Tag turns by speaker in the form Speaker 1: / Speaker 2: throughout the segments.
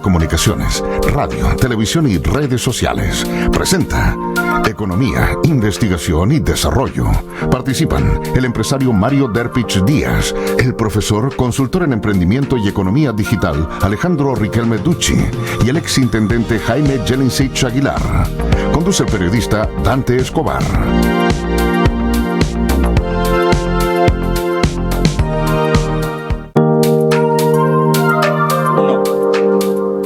Speaker 1: comunicaciones, radio, televisión y redes sociales. Presenta Economía, Investigación y Desarrollo. Participan el empresario Mario Derpich Díaz, el profesor, consultor en emprendimiento y economía digital Alejandro Riquelme Ducci y el exintendente Jaime Jelincic Aguilar. Conduce el periodista Dante Escobar.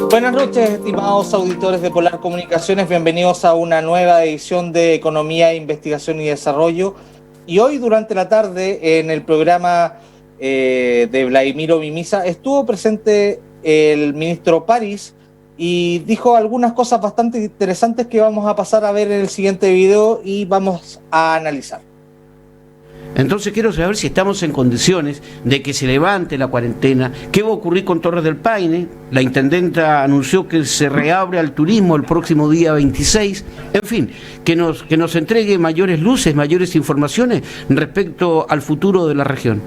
Speaker 2: Buenas noches, estimados auditores de Polar Comunicaciones. Bienvenidos a una nueva edición de Economía, Investigación y Desarrollo. Y hoy, durante la tarde, en el programa de Vladimiro Mimisa, estuvo presente el ministro París y dijo algunas cosas bastante interesantes que vamos a pasar a ver en el siguiente video y vamos a analizar.
Speaker 3: Entonces quiero saber si estamos en condiciones de que se levante la cuarentena. ¿Qué va a ocurrir con Torres del Paine? La intendenta anunció que se reabre al turismo el próximo día 26. En fin, que nos entregue mayores luces, mayores informaciones respecto al futuro de la región.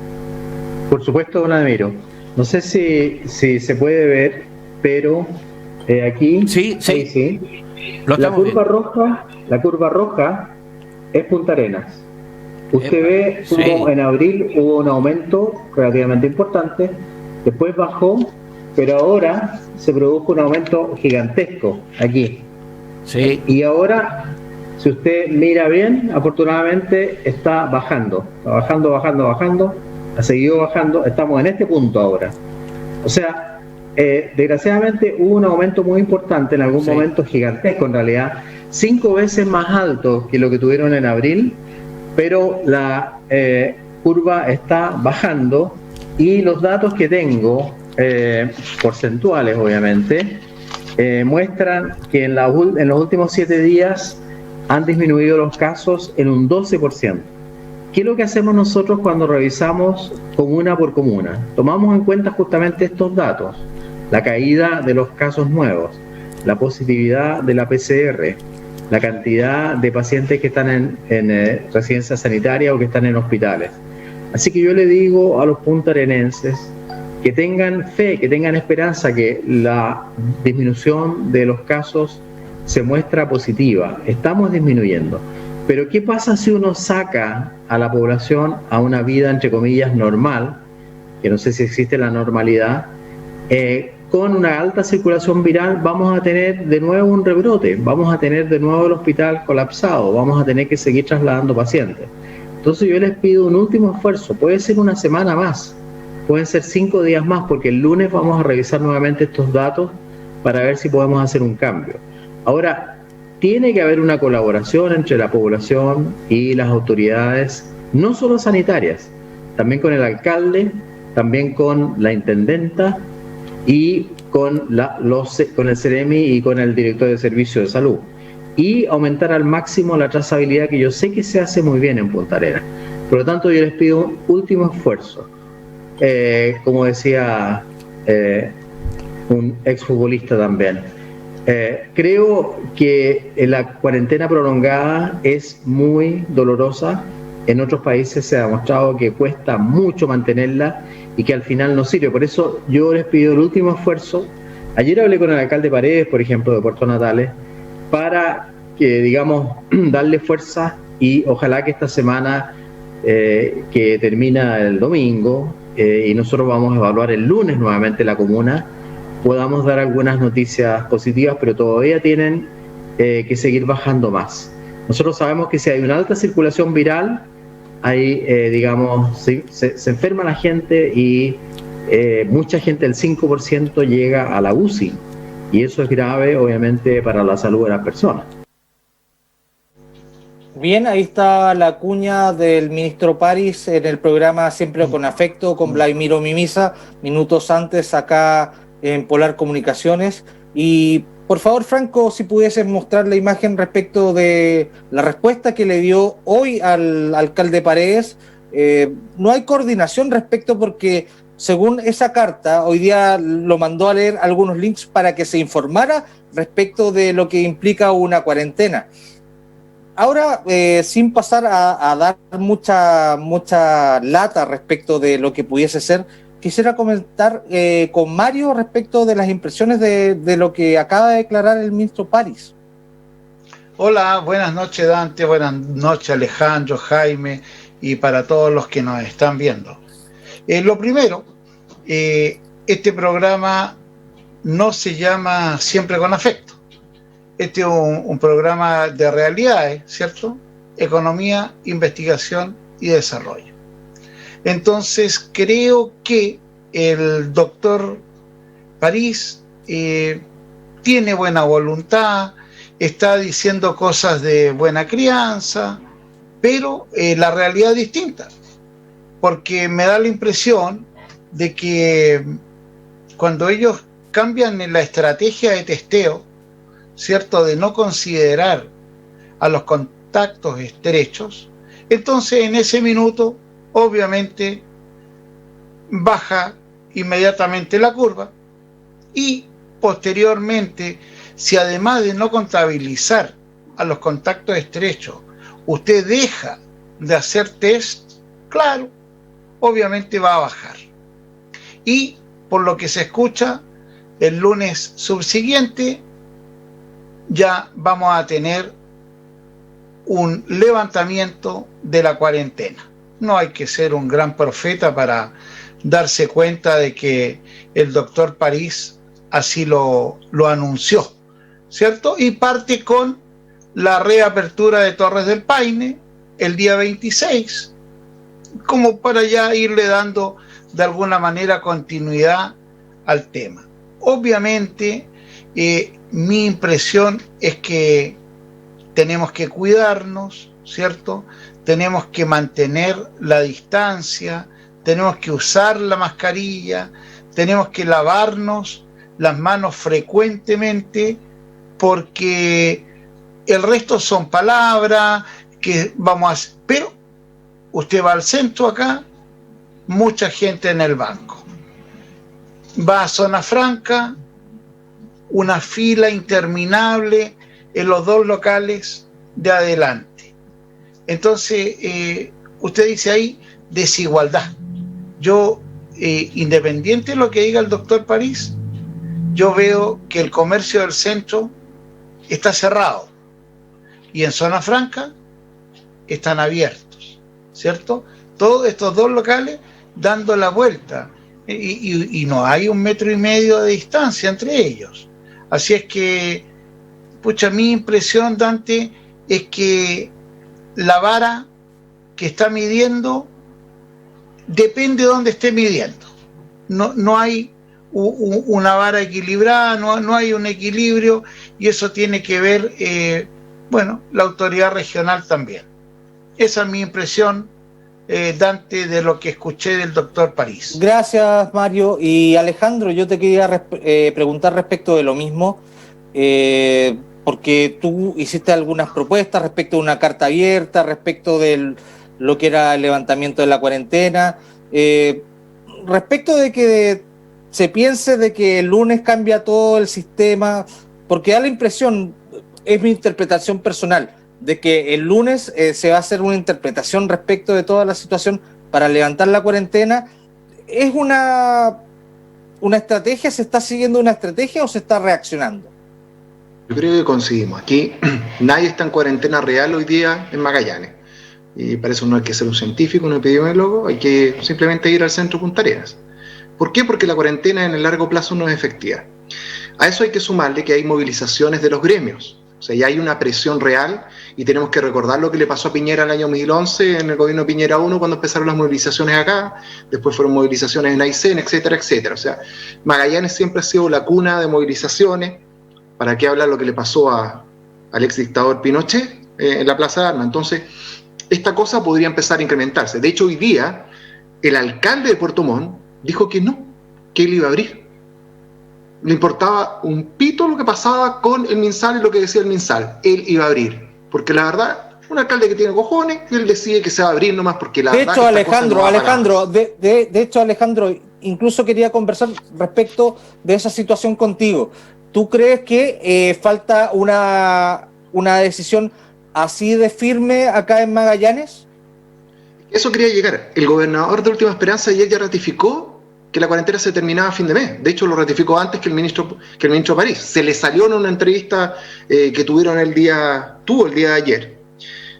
Speaker 4: Por supuesto, don Admiro. No sé si se puede ver, pero aquí... Sí. La curva roja es Punta Arenas. Usted ve como en abril hubo un aumento relativamente importante, después bajó, pero ahora se produjo un aumento gigantesco aquí.
Speaker 3: Sí.
Speaker 4: Y ahora, si usted mira bien, afortunadamente está bajando, ha seguido bajando, estamos en este punto ahora. O sea, desgraciadamente hubo un aumento muy importante, en algún momento gigantesco en realidad, 5 veces más alto que lo que tuvieron en abril, pero la curva está bajando y los datos que tengo, porcentuales obviamente, muestran que en los últimos 7 días han disminuido los casos en un 12%. ¿Qué es lo que hacemos nosotros cuando revisamos comuna por comuna? Tomamos en cuenta justamente estos datos, la caída de los casos nuevos, la positividad de la PCR, la cantidad de pacientes que están en residencias sanitarias o que están en hospitales. Así que yo le digo a los puntarenenses que tengan fe, que tengan esperanza, que la disminución de los casos se muestra positiva. Estamos disminuyendo. Pero ¿qué pasa si uno saca a la población a una vida, entre comillas, normal, que no sé si existe la normalidad, con una alta circulación viral? Vamos a tener de nuevo un rebrote, vamos a tener de nuevo el hospital colapsado, vamos a tener que seguir trasladando pacientes. Entonces yo les pido un último esfuerzo, puede ser una semana más, pueden ser 5 días más, porque el lunes vamos a revisar nuevamente estos datos para ver si podemos hacer un cambio. Ahora, tiene que haber una colaboración entre la población y las autoridades, no solo sanitarias, también con el alcalde, también con la intendenta, y con el CEREMI y con el director de Servicio de Salud, y aumentar al máximo la trazabilidad, que yo sé que se hace muy bien en Punta Arenas. Por lo tanto, yo les pido un último esfuerzo. Como decía un exfutbolista también, creo que la cuarentena prolongada es muy dolorosa. En otros países se ha demostrado que cuesta mucho mantenerla y que al final no sirve. Por eso yo les pido el último esfuerzo. Ayer hablé con el alcalde Paredes, por ejemplo, de Puerto Natales, para que, digamos, darle fuerza, y ojalá que esta semana que termina el domingo y nosotros vamos a evaluar el lunes nuevamente la comuna, podamos dar algunas noticias positivas, pero todavía tienen que seguir bajando más. Nosotros sabemos que si hay una alta circulación viral, ahí, se enferma la gente y mucha gente, el 5%, llega a la UCI. Y eso es grave, obviamente, para la salud de las personas.
Speaker 2: Bien, ahí está la cuña del ministro París en el programa Siempre con Afecto, con Vladimiro Mimisa, minutos antes acá en Polar Comunicaciones. Y por favor, Franco, si pudieses mostrar la imagen respecto de la respuesta que le dio hoy al alcalde Paredes. No hay coordinación respecto, porque según esa carta, hoy día lo mandó a leer algunos links para que se informara respecto de lo que implica una cuarentena. Ahora, sin pasar a dar mucha lata respecto de lo que pudiese ser, quisiera comentar con Mario respecto de las impresiones de lo que acaba de declarar el ministro París.
Speaker 5: Hola, buenas noches Dante, buenas noches Alejandro, Jaime y para todos los que nos están viendo. Lo primero, este programa no se llama Siempre con Afecto. Este es un programa de realidades, ¿cierto? Economía, investigación y desarrollo. Entonces, creo que el doctor París tiene buena voluntad, está diciendo cosas de buena crianza, pero la realidad es distinta, porque me da la impresión de que cuando ellos cambian en la estrategia de testeo, ¿cierto?, de no considerar a los contactos estrechos, entonces en ese minuto obviamente baja inmediatamente la curva y posteriormente, si además de no contabilizar a los contactos estrechos, usted deja de hacer test, claro, obviamente va a bajar. Y por lo que se escucha, el lunes subsiguiente ya vamos a tener un levantamiento de la cuarentena. No hay que ser un gran profeta para darse cuenta de que el doctor París así lo anunció, ¿cierto? Y parte con la reapertura de Torres del Paine el día 26, como para ya irle dando de alguna manera continuidad al tema. Obviamente, mi impresión es que tenemos que cuidarnos, ¿cierto? Tenemos que mantener la distancia, tenemos que usar la mascarilla, tenemos que lavarnos las manos frecuentemente, porque el resto son palabras que vamos a hacer. Pero usted va al centro acá, mucha gente en el banco. Va a Zona Franca, una fila interminable en los dos locales de adelante. Entonces, usted dice ahí desigualdad. Yo, independiente de lo que diga el doctor París, yo veo que el comercio del centro está cerrado y en Zona Franca están abiertos, ¿cierto? Todos estos dos locales dando la vuelta y no hay 1,5 metros de distancia entre ellos. Así es que, pucha, mi impresión, Dante, es que la vara que está midiendo depende de dónde esté midiendo. No hay una vara equilibrada, no hay un equilibrio, y eso tiene que ver, la autoridad regional también. Esa es mi impresión, Dante, de lo que escuché del doctor París.
Speaker 2: Gracias, Mario. Y Alejandro, yo te quería preguntar respecto de lo mismo, porque tú hiciste algunas propuestas respecto de una carta abierta, respecto de lo que era el levantamiento de la cuarentena, respecto de que se piense de que el lunes cambia todo el sistema, porque da la impresión, es mi interpretación personal, de que el lunes se va a hacer una interpretación respecto de toda la situación para levantar la cuarentena. ¿Es una estrategia? ¿Se está siguiendo una estrategia o se está reaccionando?
Speaker 6: Yo creo que coincidimos. Aquí nadie está en cuarentena real hoy día en Magallanes. Y para eso no hay que ser un científico, un epidemiólogo, hay que simplemente ir al centro Punta Arenas. ¿Por qué? Porque la cuarentena en el largo plazo no es efectiva. A eso hay que sumarle que hay movilizaciones de los gremios. O sea, ya hay una presión real y tenemos que recordar lo que le pasó a Piñera el año 2011 en el gobierno de Piñera 1 cuando empezaron las movilizaciones acá, después fueron movilizaciones en Aysén, etcétera, etcétera. O sea, Magallanes siempre ha sido la cuna de movilizaciones. ¿Para qué hablar lo que le pasó al exdictador Pinochet en la Plaza de Armas? Entonces, esta cosa podría empezar a incrementarse. De hecho, hoy día, el alcalde de Puerto Montt dijo que no, que él iba a abrir. Le importaba un pito lo que pasaba con el MinSal y lo que decía el MinSal. Él iba a abrir. Porque la verdad, un alcalde que tiene cojones, él decide que se va a abrir nomás porque la verdad...
Speaker 2: De hecho, Alejandro, incluso quería conversar respecto de esa situación contigo. ¿Tú crees que falta una decisión así de firme acá en Magallanes?
Speaker 6: Eso quería llegar. El gobernador de Última Esperanza ayer ya ratificó que la cuarentena se terminaba a fin de mes. De hecho, lo ratificó antes que el ministro París. Se le salió en una entrevista que tuvo el día de ayer.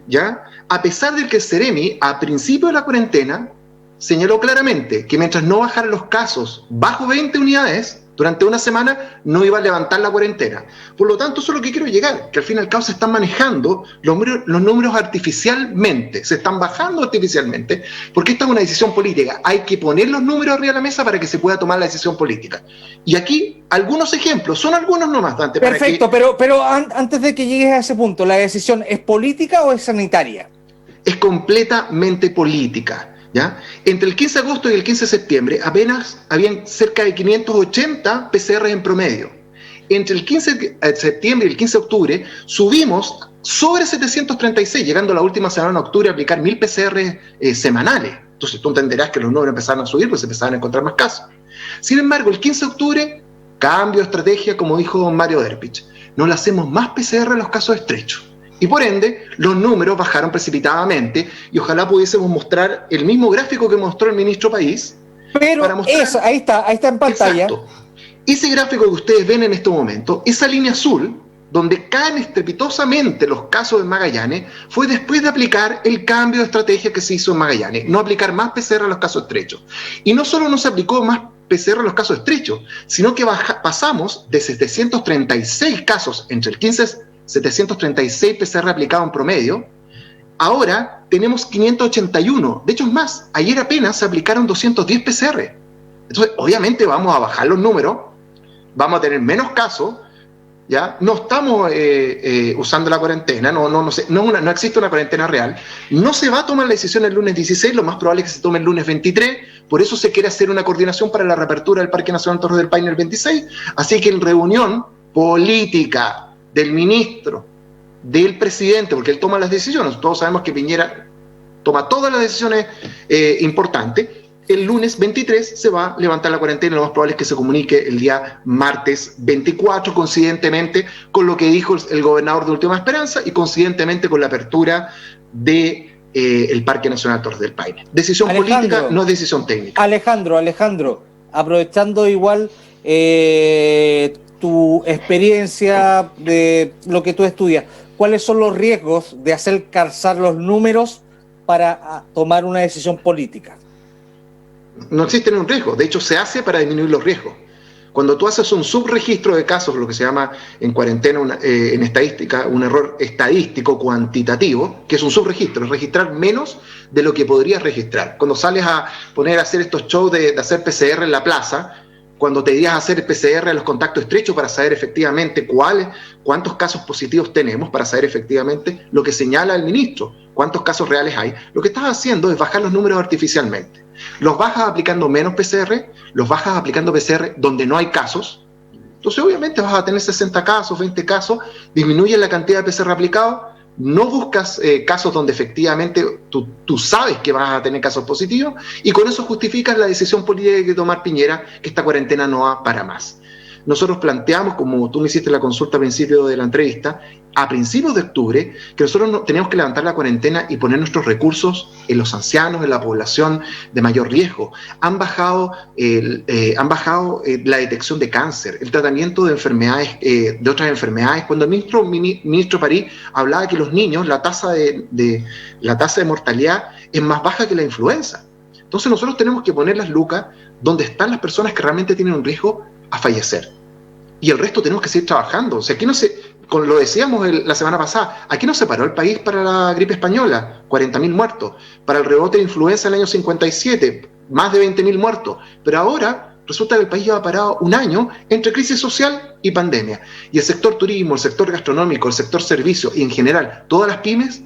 Speaker 6: ¿Ya? A pesar de que el Ceremi, a principio de la cuarentena, señaló claramente que mientras no bajaran los casos bajo 20 unidades, durante una semana no iba a levantar la cuarentena. Por lo tanto, eso es lo que quiero llegar, que al fin y al cabo se están manejando los números artificialmente, se están bajando artificialmente, porque esta es una decisión política. Hay que poner los números arriba de la mesa para que se pueda tomar la decisión política. Y aquí, algunos ejemplos, son algunos nomás, Dante.
Speaker 2: Perfecto, pero antes de que llegues a ese punto, ¿la decisión es política o es sanitaria?
Speaker 6: Es completamente política. ¿Ya? Entre el 15 de agosto y el 15 de septiembre apenas habían cerca de 580 PCR en promedio. Entre el 15 de septiembre y el 15 de octubre subimos sobre 736, llegando a la última semana de octubre a aplicar 1000 PCR semanales. Entonces tú entenderás que los números empezaron a subir, pues se empezaron a encontrar más casos. Sin embargo, el 15 de octubre, cambio de estrategia, como dijo Mario Derpich. No le hacemos más PCR a los casos estrechos. Y por ende, los números bajaron precipitadamente y ojalá pudiésemos mostrar el mismo gráfico que mostró el ministro París.
Speaker 2: Pero eso, ahí está en pantalla.
Speaker 6: Exacto. Ese gráfico que ustedes ven en este momento, esa línea azul, donde caen estrepitosamente los casos en Magallanes, fue después de aplicar el cambio de estrategia que se hizo en Magallanes, no aplicar más PCR a los casos estrechos. Y no solo no se aplicó más PCR a los casos estrechos, sino que pasamos de 736 casos entre el 15 736 PCR aplicados en promedio, ahora tenemos 581, de hecho es más, ayer apenas se aplicaron 210 PCR. Entonces, obviamente vamos a bajar los números, vamos a tener menos casos, ¿ya? No estamos usando la cuarentena, no existe una cuarentena real, no se va a tomar la decisión el lunes 16, lo más probable es que se tome el lunes 23, por eso se quiere hacer una coordinación para la reapertura del Parque Nacional Torres del Paine el 26, así que en reunión política del ministro, del presidente, porque él toma las decisiones, todos sabemos que Piñera toma todas las decisiones importantes, el lunes 23 se va a levantar la cuarentena, lo más probable es que se comunique el día martes 24, coincidentemente con lo que dijo el gobernador de Última Esperanza y coincidentemente con la apertura de el Parque Nacional Torres del Paine. Decisión política, no es decisión técnica.
Speaker 2: Alejandro, aprovechando igual tu experiencia de lo que tú estudias, ¿cuáles son los riesgos de hacer calzar los números para tomar una decisión política?
Speaker 6: No existe ningún riesgo, de hecho se hace para disminuir los riesgos. Cuando tú haces un subregistro de casos, lo que se llama en cuarentena, en estadística, un error estadístico cuantitativo, que es un subregistro, es registrar menos de lo que podrías registrar. Cuando sales a poner a hacer estos shows de hacer PCR en la plaza, cuando te irías a hacer PCR a los contactos estrechos para saber efectivamente cuántos casos positivos tenemos, para saber efectivamente lo que señala el ministro, cuántos casos reales hay, lo que estás haciendo es bajar los números artificialmente. Los bajas aplicando menos PCR, los bajas aplicando PCR donde no hay casos, entonces obviamente vas a tener 60 casos, 20 casos, disminuye la cantidad de PCR aplicados, no buscas casos donde efectivamente tú sabes que vas a tener casos positivos y con eso justificas la decisión política que tomar Piñera, que esta cuarentena no va para más. Nosotros planteamos, como tú me hiciste la consulta al principio de la entrevista, a principios de octubre, que nosotros teníamos que levantar la cuarentena y poner nuestros recursos en los ancianos, en la población de mayor riesgo. Han bajado la detección de cáncer, el tratamiento de enfermedades, de otras enfermedades. Cuando el ministro París hablaba que los niños, la tasa de mortalidad es más baja que la influenza. Entonces nosotros tenemos que poner las lucas donde están las personas que realmente tienen un riesgo a fallecer. Y el resto tenemos que seguir trabajando. O sea, aquí no se, lo decíamos la semana pasada, aquí no se paró el país para la gripe española, 40.000 muertos. Para el rebote de influenza en el año 57, más de 20.000 muertos. Pero ahora resulta que el país lleva parado un año entre crisis social y pandemia. Y el sector turismo, el sector gastronómico, el sector servicio y en general todas las pymes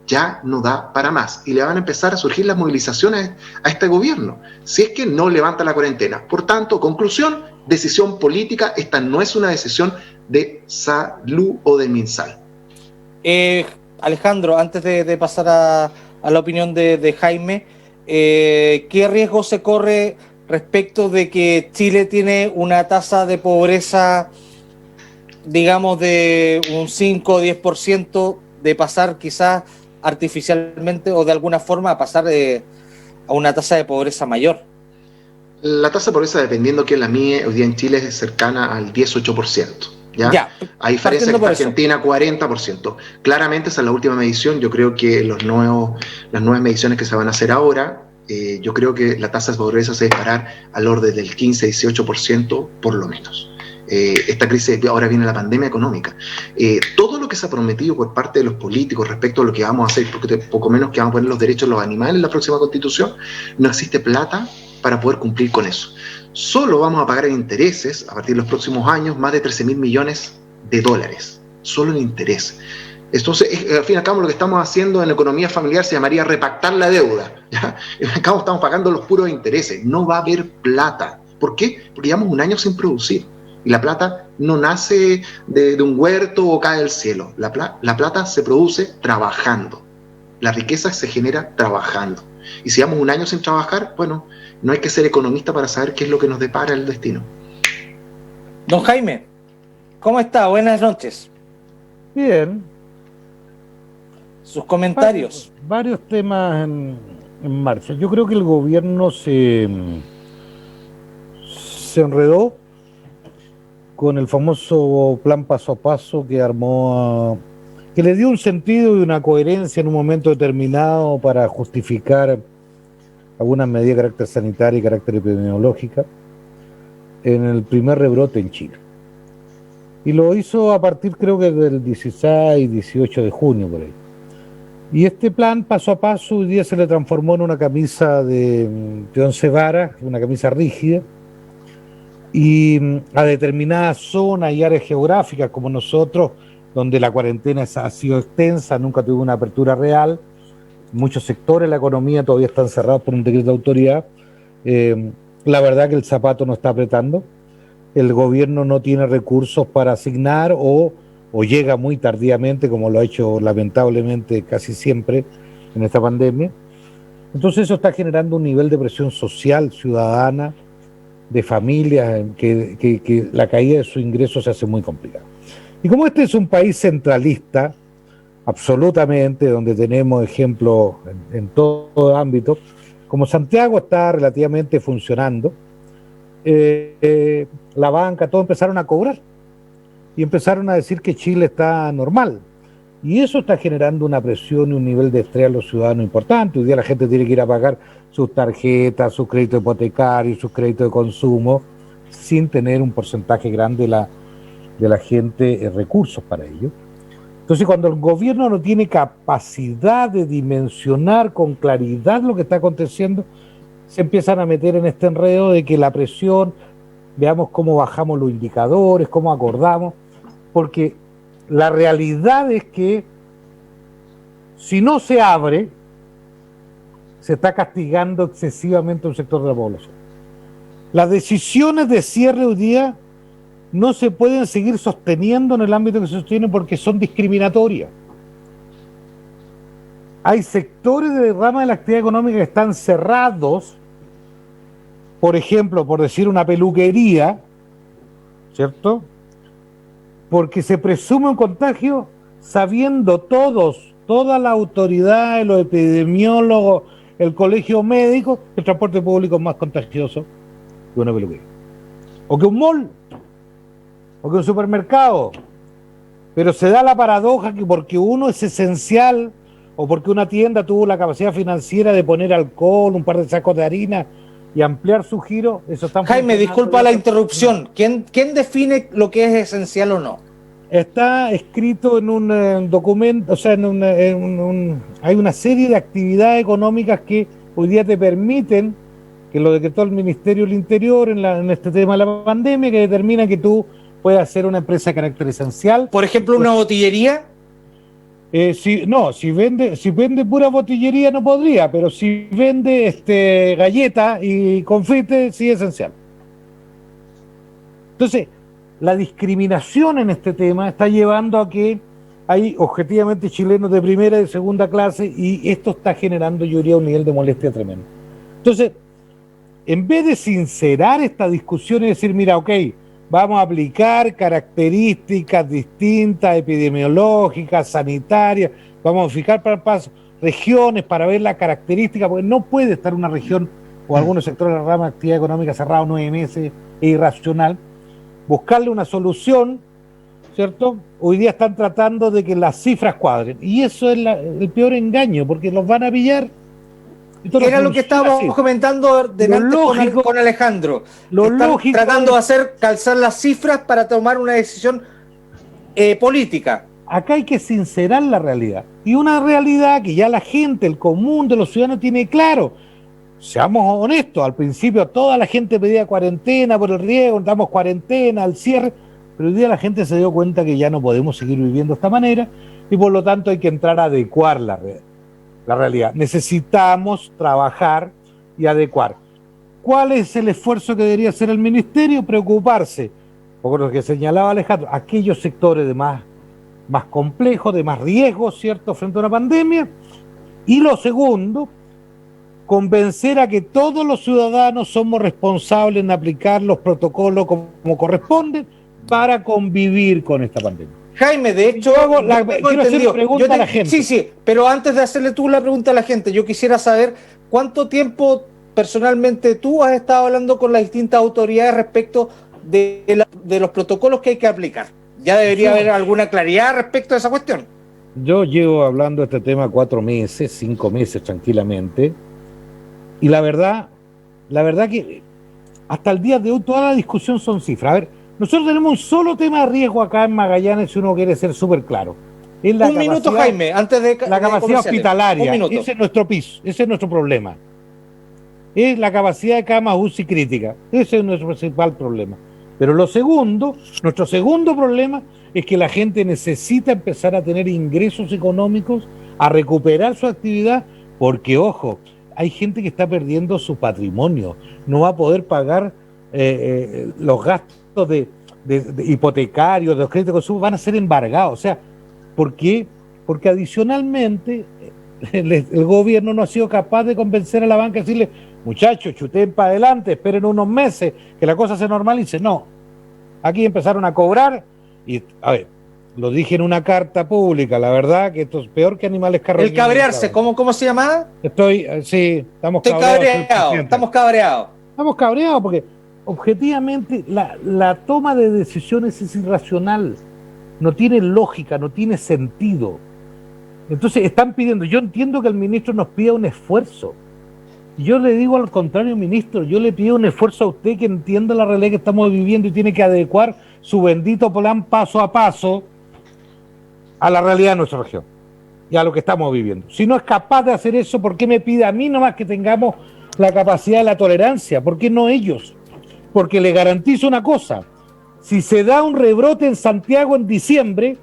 Speaker 6: ya no da para más. Y le van a empezar a surgir las movilizaciones a este gobierno, si es que no levanta la cuarentena. Por tanto, conclusión, decisión política, esta no es una decisión de salud o de MinSal.
Speaker 2: Alejandro, antes de pasar a la opinión de Jaime, ¿qué riesgo se corre respecto de que Chile tiene una tasa de pobreza, digamos, de un 5 o 10%, de pasar quizás artificialmente o de alguna forma a pasar a una tasa de pobreza mayor?
Speaker 6: La tasa de pobreza, dependiendo quién la mide, hoy día en Chile es cercana al 18%. ¿Ya? A diferencia de que en Argentina, 40%. Claramente, esa es la última medición. Yo creo que las nuevas mediciones que se van a hacer ahora, yo creo que la tasa de pobreza se va a disparar al orden del 15-18% por lo menos. Esta crisis, ahora viene la pandemia económica. Todo lo que se ha prometido por parte de los políticos respecto a lo que vamos a hacer, porque poco menos que vamos a poner los derechos de los animales en la próxima constitución, no existe plata para poder cumplir con eso. Solo vamos a pagar en intereses, a partir de los próximos años, más de 13.000 millones de dólares, solo en interés. Entonces, al fin y al cabo, lo que estamos haciendo en economía familiar se llamaría repactar la deuda, ¿ya? Al cabo estamos pagando los puros intereses, no va a haber plata. ¿Por qué? Porque llevamos un año sin producir. Y la plata no nace de un huerto o cae del cielo. La plata se produce trabajando. La riqueza se genera trabajando. Y si llevamos un año sin trabajar, bueno, no hay que ser economista para saber qué es lo que nos depara el destino.
Speaker 2: Don Jaime, ¿cómo está? Buenas noches.
Speaker 7: Bien.
Speaker 2: Sus comentarios.
Speaker 7: Varios temas en marcha. Yo creo que el gobierno se enredó con el famoso plan paso a paso que armó, que le dio un sentido y una coherencia en un momento determinado para justificar algunas medidas de carácter sanitario y carácter epidemiológica en el primer rebrote en Chile. Y lo hizo a partir, creo que del 16, 18 de junio, por ahí. Y este plan, paso a paso, hoy día se le transformó en una camisa de 11 varas, una camisa rígida, y a determinadas zonas y áreas geográficas como nosotros, donde la cuarentena ha sido extensa, nunca tuvo una apertura real, muchos sectores de la economía todavía están cerrados por un decreto de autoridad. La verdad que el zapato no está apretando, el gobierno no tiene recursos para asignar o llega muy tardíamente, como lo ha hecho lamentablemente casi siempre en esta pandemia. Entonces eso está generando un nivel de presión social, ciudadana, de familias, que la caída de sus ingresos se hace muy complicada. Y como este es un país centralista, absolutamente, donde tenemos ejemplos en todo ámbito, como Santiago está relativamente funcionando, la banca, todos empezaron a cobrar y empezaron a decir que Chile está normal. Y eso está generando una presión y un nivel de estrés a los ciudadanos importante. Hoy día la gente tiene que ir a pagar sus tarjetas, sus créditos hipotecarios, sus créditos de consumo, sin tener un porcentaje grande de la gente recursos para ello. Entonces, cuando el gobierno no tiene capacidad de dimensionar con claridad lo que está aconteciendo, se empiezan a meter en este enredo de que la presión, veamos cómo bajamos los indicadores, cómo acordamos, porque la realidad es que si no se abre, se está castigando excesivamente a un sector de la población. Las decisiones de cierre hoy día no se pueden seguir sosteniendo en el ámbito que se sostiene porque son discriminatorias. Hay sectores de rama de la actividad económica que están cerrados, por ejemplo, por decir una peluquería, ¿cierto? Porque se presume un contagio sabiendo toda la autoridad, los epidemiólogos, el colegio médico, que el transporte público es más contagioso que una peluquería. O que un mall, o que un supermercado. Pero se da la paradoja que porque uno es esencial, o porque una tienda tuvo la capacidad financiera de poner alcohol, un par de sacos de harina y ampliar su giro, eso está...
Speaker 2: Jaime, disculpa la interrupción. ¿Quién define lo que es esencial o no?
Speaker 7: Está escrito en un documento, o sea, hay una serie de actividades económicas que hoy día te permiten, que lo decretó el Ministerio del Interior en este tema de la pandemia, que determina que tú puedes hacer una empresa de carácter esencial.
Speaker 2: Por ejemplo, una botillería.
Speaker 7: Si vende pura botillería no podría, pero si vende galleta y confite, sí es esencial. Entonces, la discriminación en este tema está llevando a que hay objetivamente chilenos de primera y de segunda clase, y esto está generando, yo diría, un nivel de molestia tremendo. Entonces, en vez de sincerar esta discusión y decir, mira, ok, vamos a aplicar características distintas, epidemiológicas, sanitarias, vamos a fijar regiones para ver la característica, porque no puede estar una región o algunos sectores de la rama de actividad económica cerrados 9 meses, es irracional. Buscarle una solución, ¿cierto? Hoy día están tratando de que las cifras cuadren, y eso es el peor engaño, porque los van a pillar.
Speaker 2: Era lo que estábamos comentando delante con Alejandro.
Speaker 7: Lo lógico
Speaker 2: tratando de hacer calzar las cifras para tomar una decisión política.
Speaker 7: Acá hay que sincerar la realidad. Y una realidad que ya la gente, el común de los ciudadanos tiene claro. Seamos honestos, al principio toda la gente pedía cuarentena por el riesgo, damos cuarentena, al cierre, pero hoy día la gente se dio cuenta que ya no podemos seguir viviendo de esta manera y por lo tanto hay que entrar a adecuar la realidad. Necesitamos trabajar y adecuar. ¿Cuál es el esfuerzo que debería hacer el ministerio? Preocuparse, por lo que señalaba Alejandro, aquellos sectores de más complejos, de más riesgos, ¿cierto?, frente a una pandemia. Y lo segundo, convencer a que todos los ciudadanos somos responsables en aplicar los protocolos como corresponden para convivir con esta pandemia.
Speaker 2: Jaime, de hecho,
Speaker 7: quiero hacer una pregunta a la gente.
Speaker 2: Sí, pero antes de hacerle tú la pregunta a la gente, yo quisiera saber cuánto tiempo personalmente tú has estado hablando con las distintas autoridades respecto de los protocolos que hay que aplicar. Ya debería haber alguna claridad respecto a esa cuestión.
Speaker 7: Yo llevo hablando de este tema 4 meses, 5 meses tranquilamente, y la verdad que hasta el día de hoy toda la discusión son cifras. A ver, nosotros tenemos un solo tema de riesgo acá en Magallanes, si uno quiere ser súper claro. Es la
Speaker 2: minuto, Jaime, antes de
Speaker 7: la capacidad hospitalaria. Ese es nuestro piso, ese es nuestro problema. Es la capacidad de camas UCI crítica. Ese es nuestro principal problema. Pero nuestro segundo problema es que la gente necesita empezar a tener ingresos económicos, a recuperar su actividad, porque, ojo, hay gente que está perdiendo su patrimonio, no va a poder pagar los gastos de hipotecarios, de los créditos de consumo, van a ser embargados. O sea, ¿por qué? Porque adicionalmente el gobierno no ha sido capaz de convencer a la banca y decirle, muchachos, chuten para adelante, esperen unos meses, que la cosa se normalice. No, aquí empezaron a cobrar y, a ver, lo dije en una carta pública, la verdad que esto es peor que animales carroñeros.
Speaker 2: El cabrearse, ¿cómo se llama?
Speaker 7: Estamos
Speaker 2: cabreados.
Speaker 7: Estamos cabreados porque objetivamente la toma de decisiones es irracional, no tiene lógica, no tiene sentido. Entonces están pidiendo, yo entiendo que el ministro nos pida un esfuerzo. Yo le digo al contrario, ministro, yo le pido un esfuerzo a usted que entienda la realidad que estamos viviendo y tiene que adecuar su bendito plan paso a paso a la realidad de nuestra región y a lo que estamos viviendo. Si no es capaz de hacer eso, ¿por qué me pide a mí nomás que tengamos la capacidad de la tolerancia? ¿Por qué no ellos? Porque le garantizo una cosa, si se da un rebrote en Santiago en diciembre,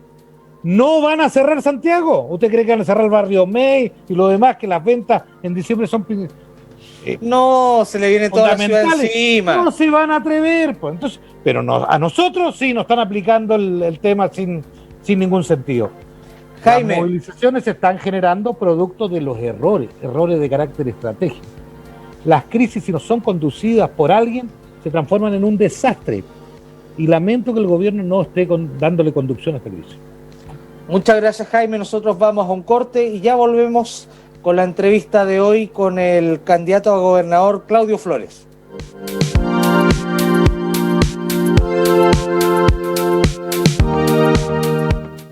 Speaker 7: no van a cerrar Santiago. ¿Usted cree que van a cerrar el barrio May y lo demás, que las ventas en diciembre son...
Speaker 2: no, se le viene toda la ciudad encima.
Speaker 7: No se van a atrever, pues. Entonces, pero a nosotros sí nos están aplicando el tema sin ningún sentido.
Speaker 2: Jaime.
Speaker 7: Las movilizaciones se están generando producto de los errores de carácter estratégico. Las crisis, si no son conducidas por alguien, se transforman en un desastre. Y lamento que el gobierno no esté dándole conducción a esta crisis.
Speaker 2: Muchas gracias, Jaime. Nosotros vamos a un corte y ya volvemos con la entrevista de hoy con el candidato a gobernador Claudio Flores.